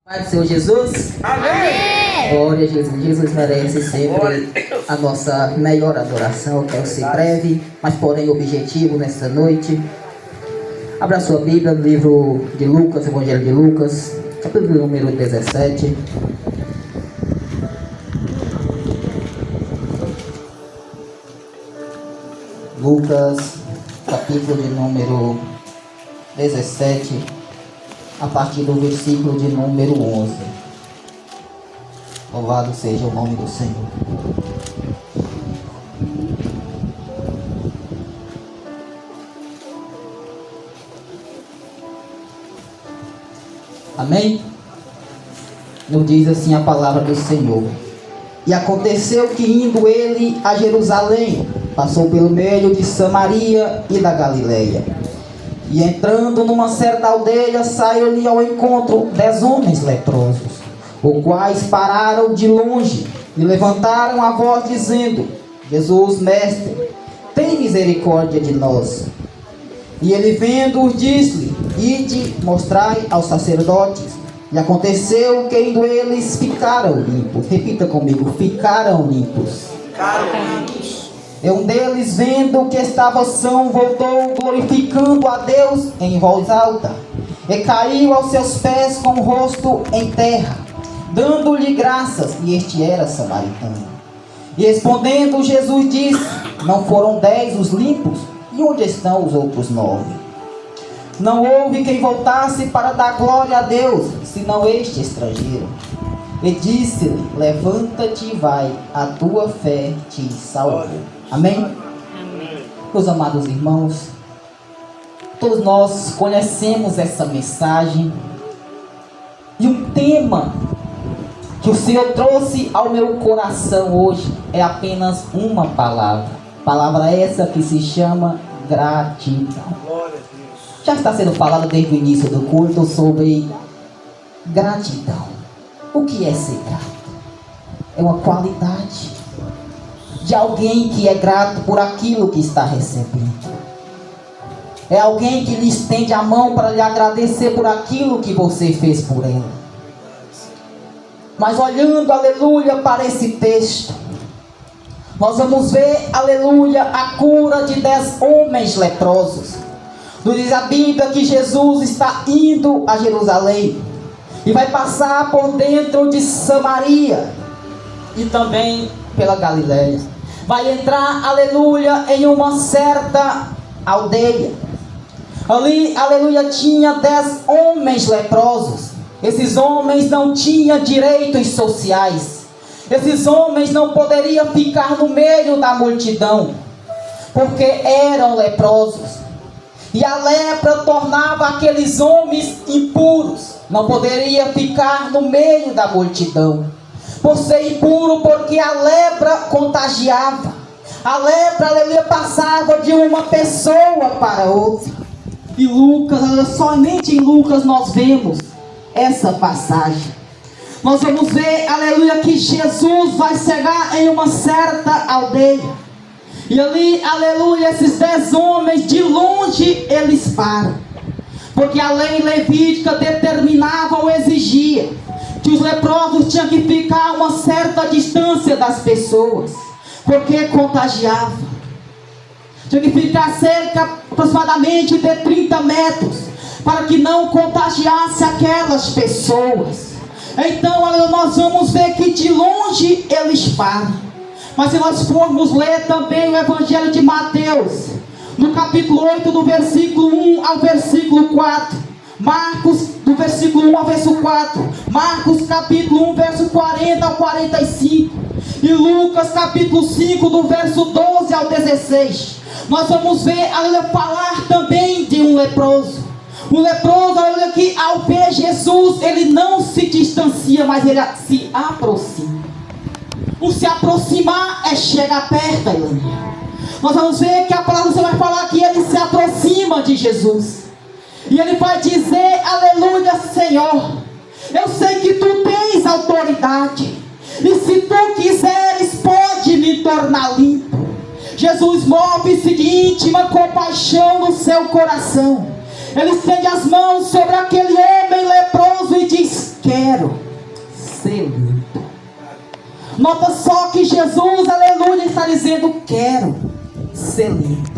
Pai do Senhor Jesus. Amém. Glória a Jesus. Jesus merece sempre a nossa melhor adoração. Eu quero ser breve, mas porém objetivo nesta noite. Abra sua Bíblia no livro de Lucas, Evangelho de Lucas, capítulo número 17. Lucas, capítulo de número 17, a partir do versículo de número 11. Louvado seja o nome do Senhor. Amém? Nos diz assim a palavra do Senhor. E aconteceu que indo ele a Jerusalém, passou pelo meio de Samaria e da Galileia. E entrando numa certa aldeia, saiu-lhe ao encontro 10 homens leprosos, os quais pararam de longe e levantaram a voz dizendo: Jesus, mestre, tem misericórdia de nós. E ele vendo-os disse-lhe: ide, mostrai aos sacerdotes. E aconteceu que indo eles ficaram limpos. Repita comigo: ficaram limpos. E um deles, vendo que estava são, voltou glorificando a Deus em voz alta, e caiu aos seus pés com o rosto em terra, dando-lhe graças, e este era samaritano. E respondendo Jesus disse: não foram 10 os limpos? E onde estão os outros 9? Não houve quem voltasse para dar glória a Deus, senão este estrangeiro. E disse-lhe: levanta-te e vai, a tua fé te salvou. Amém? Amém. Meus amados irmãos, todos nós conhecemos essa mensagem. E um tema que o Senhor trouxe ao meu coração hoje é apenas uma palavra. Palavra essa que se chama gratidão. Glória a Deus. Já está sendo falado desde o início do culto sobre gratidão. O que é ser grato? É uma qualidade de alguém que é grato por aquilo que está recebendo. É alguém que lhe estende a mão para lhe agradecer por aquilo que você fez por ela. Mas olhando, aleluia, para esse texto, nós vamos ver, aleluia, a cura de 10 homens leprosos. Nos diz a Bíblia que Jesus está indo a Jerusalém e vai passar por dentro de Samaria e também pela Galileia. Vai entrar, aleluia, em uma certa aldeia. Ali, aleluia, tinha 10 homens leprosos. Esses homens não tinham direitos sociais. Esses homens não poderiam ficar no meio da multidão, porque eram leprosos. E a lepra tornava aqueles homens impuros. Não poderia ficar no meio da multidão, por ser impuro, porque a lepra contagiava. A lepra, aleluia, passava de uma pessoa para outra. E Lucas, somente em Lucas nós vemos essa passagem. Nós vamos ver, aleluia, que Jesus vai chegar em uma certa aldeia. E ali, aleluia, esses 10 homens, de longe eles param. Porque a lei levítica determinava ou exigia que os leprosos tinham que ficar a uma certa distância das pessoas, porque contagiava. Tinha que ficar cerca aproximadamente de 30 metros, para que não contagiasse aquelas pessoas. Então nós vamos ver que de longe eles param. Mas se nós formos ler também o Evangelho de Mateus, no capítulo 8, do versículo 1 ao versículo 4, Marcos, do versículo 1 ao verso 4, Marcos capítulo 1, verso 40 ao 45, e Lucas capítulo 5, do verso 12 ao 16, nós vamos ver, aleluia, falar também de um leproso. O leproso, aleluia, que ao ver Jesus, ele não se distancia, mas ele se aproxima. O se aproximar é chegar perto, aleluia. Nós vamos ver que a palavra do Senhor vai falar que ele se aproxima de Jesus. E ele vai dizer: aleluia, Senhor, eu sei que tu tens autoridade, e se tu quiseres, pode me tornar limpo. Jesus move-se de íntima compaixão no seu coração. Ele estende as mãos sobre aquele homem leproso e diz: quero ser limpo. Nota só que Jesus, aleluia, está dizendo: quero ser limpo.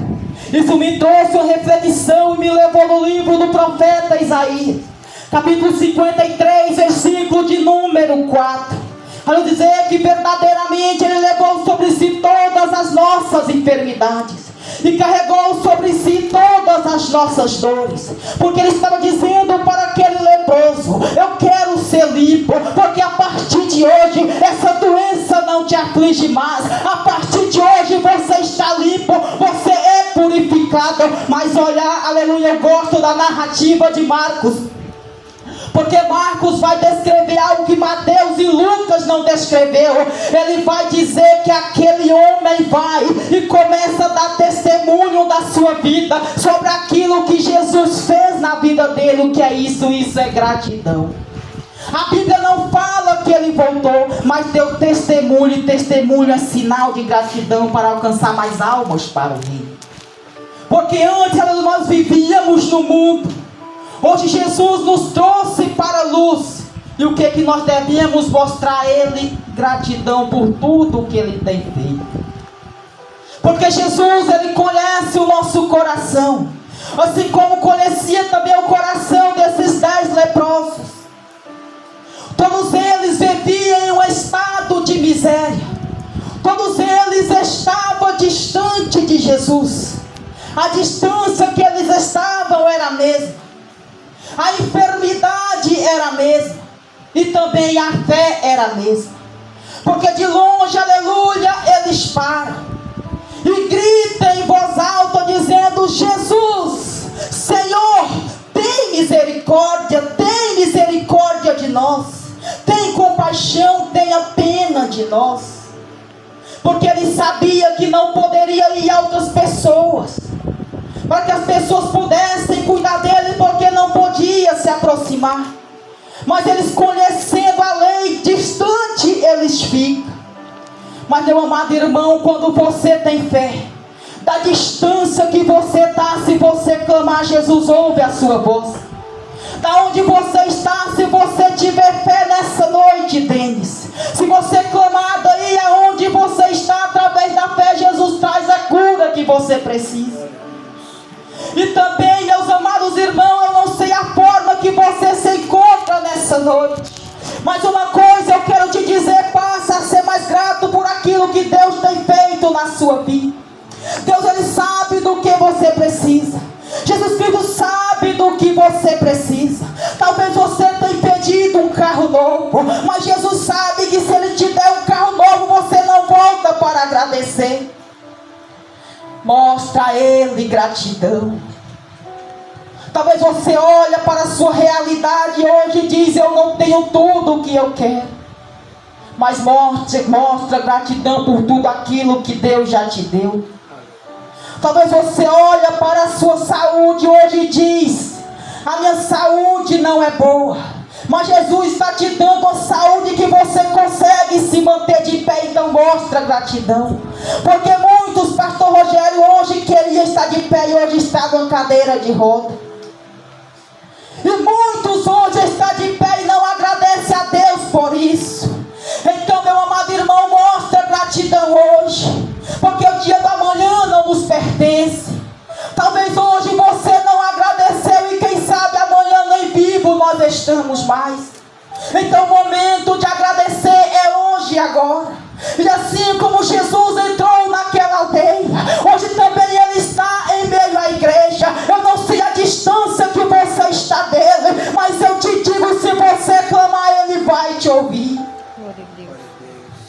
Isso me trouxe uma reflexão e me levou no livro do profeta Isaías, capítulo 53, versículo de número 4. Para dizer que verdadeiramente Ele levou sobre si todas as nossas enfermidades e carregou sobre si todas as nossas dores, porque Ele estava dizendo para aquele leproso: eu quero ser limpo, porque a partir de hoje essa doença não te aflige mais. A partir de hoje você está limpo, você é purificado. Mas olha, aleluia, eu gosto da narrativa de Marcos, porque Marcos vai descrever algo que Mateus e Lucas não descreveu. Ele vai dizer que aquele homem vai e começa a dar testemunho da sua vida, sobre aquilo que Jesus fez na vida dele. O que é isso? Isso é gratidão. A Bíblia não fala que ele voltou, mas deu testemunho, e testemunho é sinal de gratidão para alcançar mais almas para o reino. Porque antes nós vivíamos no mundo, hoje Jesus nos trouxe para a luz. E o que nós devemos mostrar a Ele? Gratidão por tudo que Ele tem feito. Porque Jesus, Ele conhece o nosso coração, assim como conhecia também o coração desses 10 leprosos. Todos eles viviam em um estado de miséria. Todos eles estavam distante de Jesus. A distância que eles estavam era a mesma. A enfermidade era a mesma. E também a fé era a mesma. Porque de longe, aleluia, eles param e gritam em voz alta, dizendo: Jesus, Senhor, tem misericórdia de nós. Tem compaixão, tenha pena de nós. Porque ele sabia que não poderia ir a outras pessoas, para que as pessoas pudessem cuidar dele, porque não podia se aproximar. Mas eles, conhecendo a lei, distante eles ficam. Mas meu amado irmão, quando você tem fé, da distância que você está, se você clamar, Jesus ouve a sua voz. Da onde você está, se você tiver fé nessa noite, Denis, se você clamar daí aonde você está, através da fé, Jesus traz a cura que você precisa. E também, meus amados irmãos, eu não sei a forma que você se encontra nessa noite, mas uma coisa eu quero te dizer: passa a ser mais grato por aquilo que Deus tem feito na sua vida. Deus, Ele sabe do que você precisa. Jesus Cristo sabe do que você precisa. Talvez você tenha pedido um carro novo, mas Jesus sabe que se Ele te der um carro novo, você não volta para agradecer. Mostra a Ele gratidão. Talvez você olhe para a sua realidade hoje e diz: eu não tenho tudo o que eu quero. Mas mostra gratidão por tudo aquilo que Deus já te deu. Talvez você olhe para a sua saúde hoje e diz: a minha saúde não é boa, mas Jesus está te dando a saúde que você consegue se manter de pé. Então mostra gratidão. Porque muitos, pastor Rogério, hoje queriam estar de pé e hoje está numa cadeira de roda. E muitos hoje estão de pé e não agradecem a Deus por isso. Então, meu amado irmão, mostra gratidão hoje, porque o dia da manhã não nos pertence. Talvez hoje você não agradeceu e quem sabe amanhã nem vivo nós estamos mais. Então o momento de agradecer é hoje e agora. E assim como Jesus entrou naquela aldeia, hoje também Ele está em meio à igreja. Eu não sei a distância que você está dele, mas eu te digo, se você clamar, Ele vai te ouvir.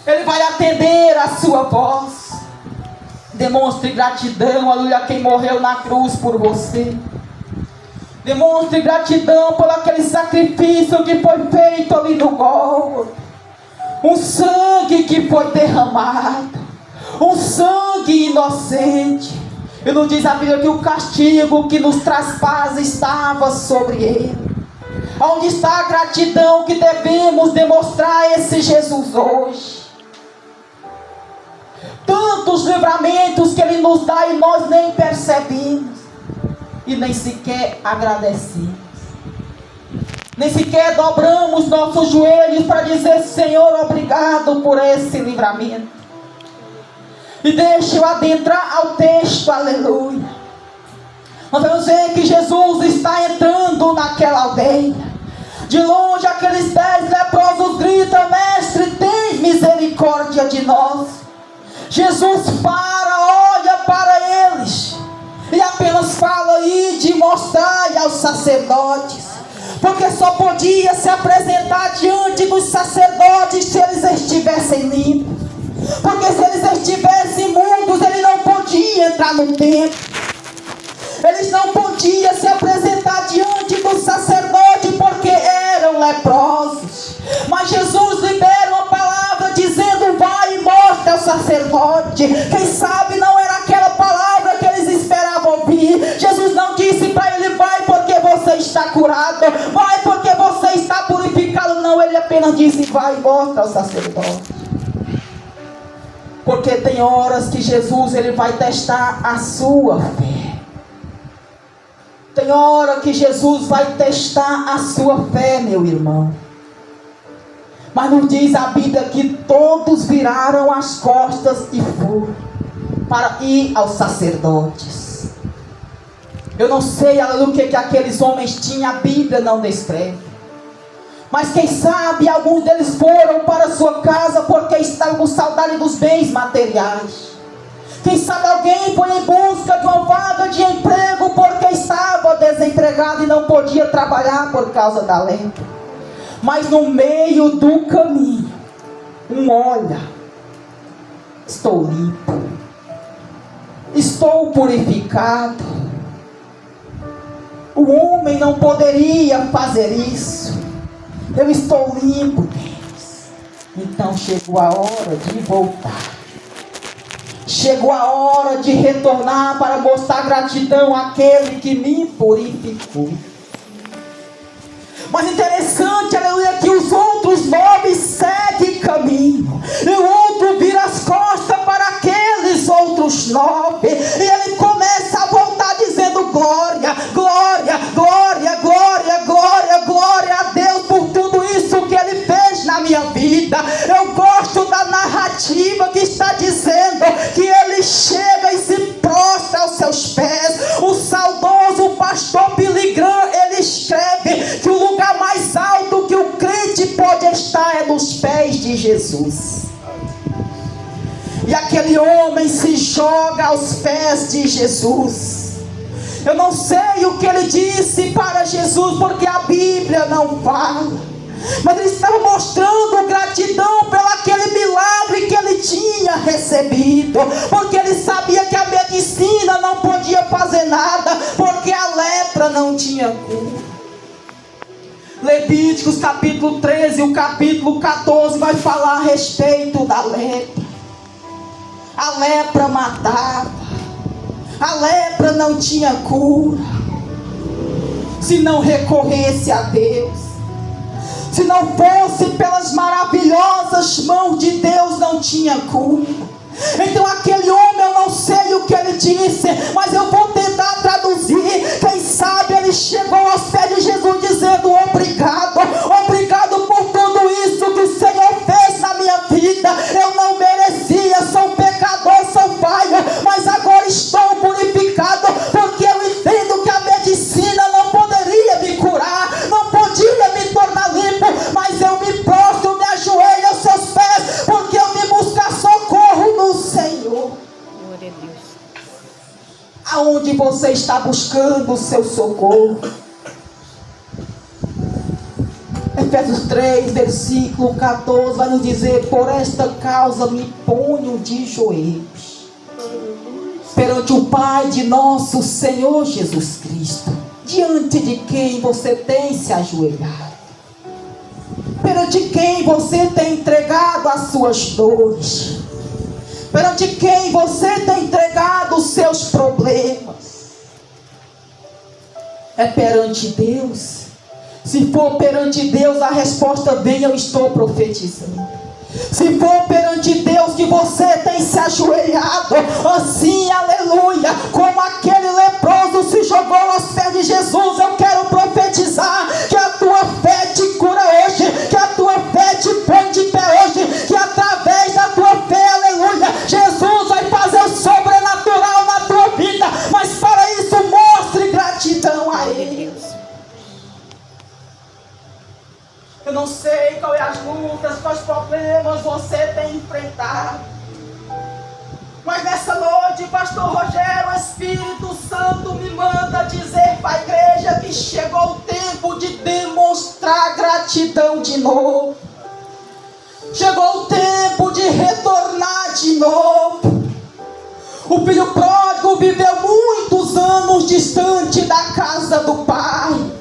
Ele vai atender a sua voz. Demonstre gratidão, aleluia, a quem morreu na cruz por você. Demonstre gratidão por aquele sacrifício que foi feito ali no Gólgota. Um sangue que foi derramado. Um sangue inocente. E nos diz a Bíblia que o castigo que nos traz paz estava sobre ele. Onde está a gratidão que devemos demonstrar a esse Jesus hoje? Tantos livramentos que Ele nos dá e nós nem percebemos. e nem sequer agradecemos. Nem sequer dobramos nossos joelhos para dizer: Senhor, obrigado por esse livramento. E deixa eu adentrar ao texto, aleluia. Nós vamos ver que Jesus está entrando naquela aldeia. De longe aqueles 10 leprosos gritam: Mestre, tem misericórdia de nós. Jesus olha para eles e apenas fala aí de mostrar aos sacerdotes, porque só podia se apresentar diante dos sacerdotes se eles estivessem limpos, porque se eles estivessem imundos, ele não podia entrar no templo, eles não podiam se apresentar diante do sacerdote porque eram leprosos. Mas Jesus libera uma palavra dizendo: vai e mostra ao sacerdote. Quem sabe não era aquela palavra que eles esperavam ouvir. Jesus não disse para ele: vai porque você está curado, vai porque você está purificado. Não, ele apenas disse: vai e mostra ao sacerdote. Porque tem horas que Jesus ele vai testar a sua fé. Tem hora que Jesus vai testar a sua fé, meu irmão. Mas nos diz a Bíblia que todos viraram as costas e foram para ir aos sacerdotes. Eu não sei o que aqueles homens tinham, a Bíblia não descreve. Mas quem sabe alguns deles foram para sua casa porque estavam com saudade dos bens materiais. Quem sabe alguém foi em busca de uma vaga de emprego porque estava desempregado e não podia trabalhar por causa da lepra. Mas no meio do caminho, olha, estou limpo, estou purificado. O homem não poderia fazer isso. Eu estou limpo, Deus. Então chegou a hora de voltar. Chegou a hora de retornar para mostrar gratidão àquele que me purificou. Mas interessante, aleluia, que os outros 9 seguem caminho. E o outro vira as costas para aqueles outros 9. E ele começa a voltar dizendo: glória, glória, glória, glória, glória, glória a Deus por tudo isso que ele fez na minha vida. Eu gosto da narrativa que está dizendo que ele chega e se prostra aos seus pés. O saudoso pastor Billy Graham, ele escreve que o lugar mais alto que o crente pode estar é nos pés de Jesus. E aquele homem se joga aos pés de Jesus. Eu não sei o que ele disse para Jesus, porque a Bíblia não fala. Mas ele estava mostrando gratidão pelo aquele milagre que ele tinha recebido, porque ele sabia que a medicina não podia fazer nada, porque a lepra não tinha cura. Levíticos capítulo 13 e o capítulo 14 vai falar a respeito da lepra. A lepra matava, a lepra não tinha cura, se não recorresse a Deus. Se não fosse pelas maravilhosas mãos de Deus, não tinha cura. Então aquele homem, eu não sei o que ele disse, mas eu vou tentar traduzir. Quem sabe ele chegou aos pés de Jesus dizendo: obrigado, obrigado por tudo isso que o Senhor fez na minha vida. Eu não merecia, sou pecador, sou falho, mas agora estou purificado, porque eu entendo que a medicina não poderia me curar, não podia me tornar limpo, mas eu me prostro, me ajoelho aos seus pés, porque eu vim buscar socorro no Senhor. Glória a Deus. Aonde você está buscando o seu socorro? Efésios 3, versículo 14 vai nos dizer: por esta causa me ponho de joelhos perante o Pai de nosso Senhor Jesus Cristo, diante de quem você tem se ajoelhado, perante quem você tem entregado as suas dores, perante quem você tem entregado os seus problemas. É perante Deus. Se for perante Deus, a resposta vem: eu estou profetizando. Se for perante Deus que você tem se ajoelhado, assim, aleluia, como aquele leproso se jogou aos pés de Jesus, eu quero profetizar que a tua fé te cura hoje, que a tua fé te põe de pé hoje, que através da tua fé, aleluia, Jesus vai fazer o sobrenatural na tua vida, mas para isso mostre gratidão a Ele. Eu não sei qual é as lutas, quais problemas você tem enfrentado, mas nessa noite, pastor Rogério, o Espírito Santo me manda dizer para a igreja que chegou o tempo de demonstrar gratidão de novo. Chegou o tempo de retornar de novo. O filho pródigo viveu muitos anos distante da casa do pai.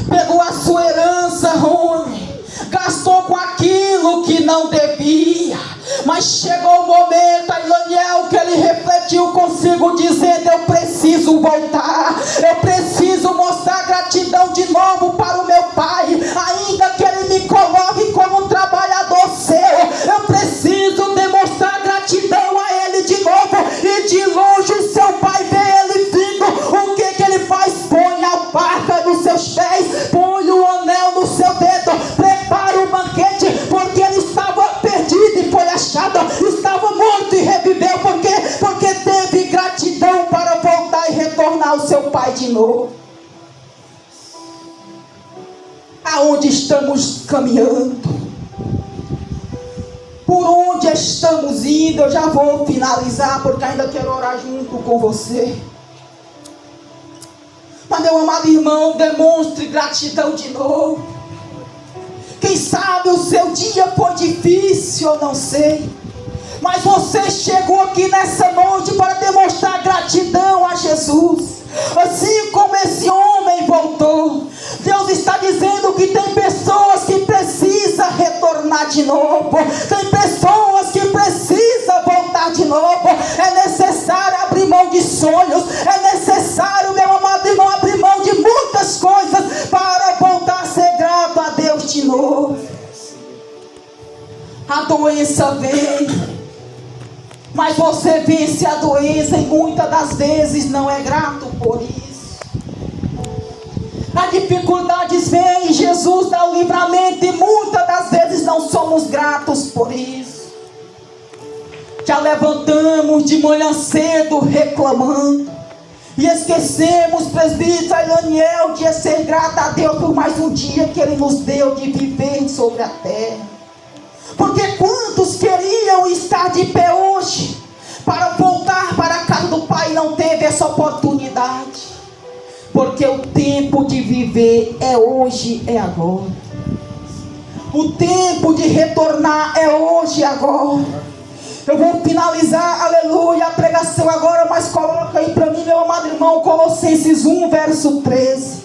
Pegou a sua herança, homem, gastou com aquilo que não devia. Mas chegou o momento, aí Daniel, que ele refletiu consigo, dizendo: eu preciso voltar, eu preciso mostrar gratidão de novo para o meu pai, ainda que ele me coloque como um trabalhador seu, eu preciso demonstrar gratidão a ele de novo. E de longe o seu pai vê ele vindo, o que ele faz? Põe a alparca nos seus pés, põe o anel no seu dedo, prepara o banquete, porque ele estava perdido e foi achado, estava morto e reviveu, porque teve gratidão para voltar e retornar ao seu pai de novo. Aonde estamos caminhando? Por onde estamos indo? Eu já vou finalizar, porque ainda quero orar junto com você. Mas, meu amado irmão, demonstre gratidão de novo. Quem sabe o seu dia foi difícil, eu não sei, mas você chegou aqui nessa noite para demonstrar gratidão a Jesus. Assim como esse homem voltou, Deus está dizendo que tem pessoas que precisam retornar de novo, tem pessoas que precisam voltar de novo. É necessário abrir mão de sonhos, é necessário, meu amado irmão, abrir mão de muitas coisas para voltar a ser grato a Deus de novo. A doença vem, mas você vence a doença e muitas das vezes não é grato por isso. As dificuldades vêm e Jesus dá o livramento e muitas das vezes não somos gratos por isso. Já levantamos de manhã cedo reclamando e esquecemos, presbítero Daniel, de ser grato a Deus por mais um dia que Ele nos deu de viver sobre a terra. Porque quantos queriam estar de pé hoje para voltar para a casa do Pai e não teve essa oportunidade? Porque o tempo de viver é hoje, é agora. O tempo de retornar é hoje, agora. Eu vou finalizar, aleluia, a pregação agora, mas coloca aí para mim, meu amado irmão, Colossenses 1, verso 13.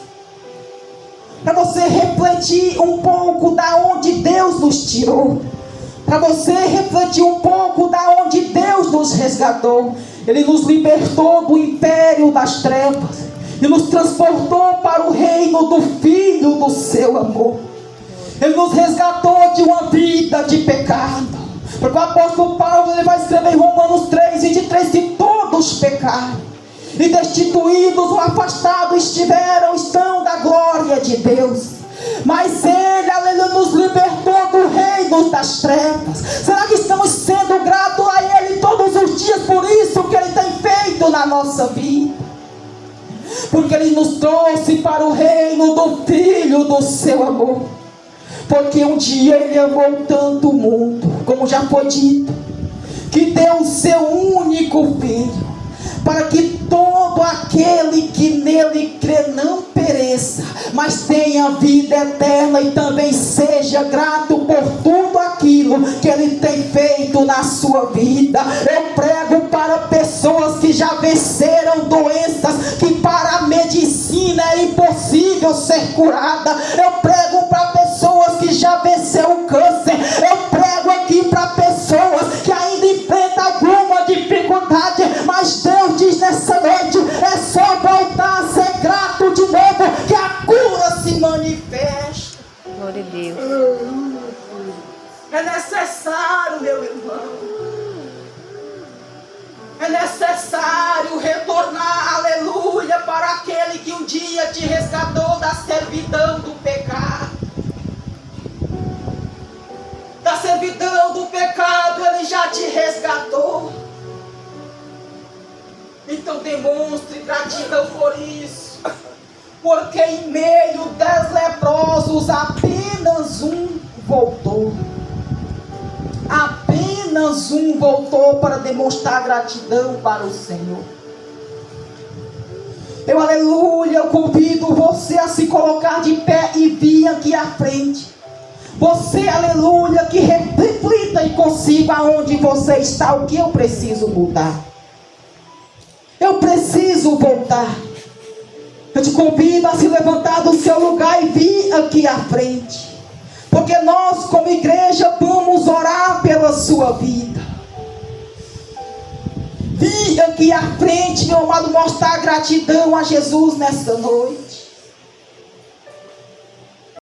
Para você refletir um pouco da onde Deus nos tirou, para você refletir um pouco da onde Deus nos resgatou. Ele nos libertou do império das trevas e nos transportou para o reino do Filho do seu amor. Ele nos resgatou de uma vida de pecado, porque o apóstolo Paulo, ele vai escrever em Romanos 3, 23, que todos pecaram e destituídos ou afastados estão da glória de Deus. Mas Ele, aleluia, nos libertou do reino das trevas. Será que estamos sendo gratos a Ele todos os dias por isso que Ele tem feito na nossa vida? Porque Ele nos trouxe para o reino do Filho do seu amor. Porque um dia Ele amou tanto o mundo, como já foi dito, que deu o seu único Filho, para que todo aquele que nele crê não pereça, mas tenha vida eterna, e também seja grato por tudo aquilo que Ele tem feito na sua vida. Eu prego para pessoas que já venceram doenças que para a medicina é impossível ser curada. Eu prego para pessoas que já venceram o câncer. Eu prego aqui para pessoas que ainda enfrentam alguma dificuldade, mas Deus diz nessa noite: é só voltar a ser grato de novo, que a cura se manifesta. Glória a Deus. É necessário, meu irmão. É necessário retornar, aleluia, para aquele que um dia te resgatou da servidão do pecado. Da servidão do pecado, Ele já te resgatou. Então demonstre gratidão por isso. Porque em meio dos leprosos, apenas um voltou. Apenas um voltou para demonstrar gratidão para o Senhor. Eu, aleluia, eu convido você a se colocar de pé e vir aqui à frente. Você, aleluia, que reflita e consiga aonde você está, o que eu preciso mudar. Eu preciso voltar. Eu te convido a se levantar do seu lugar e vir aqui à frente. Porque nós, como igreja, vamos orar pela sua vida. Vim aqui à frente, meu amado, mostrar gratidão a Jesus nessa noite.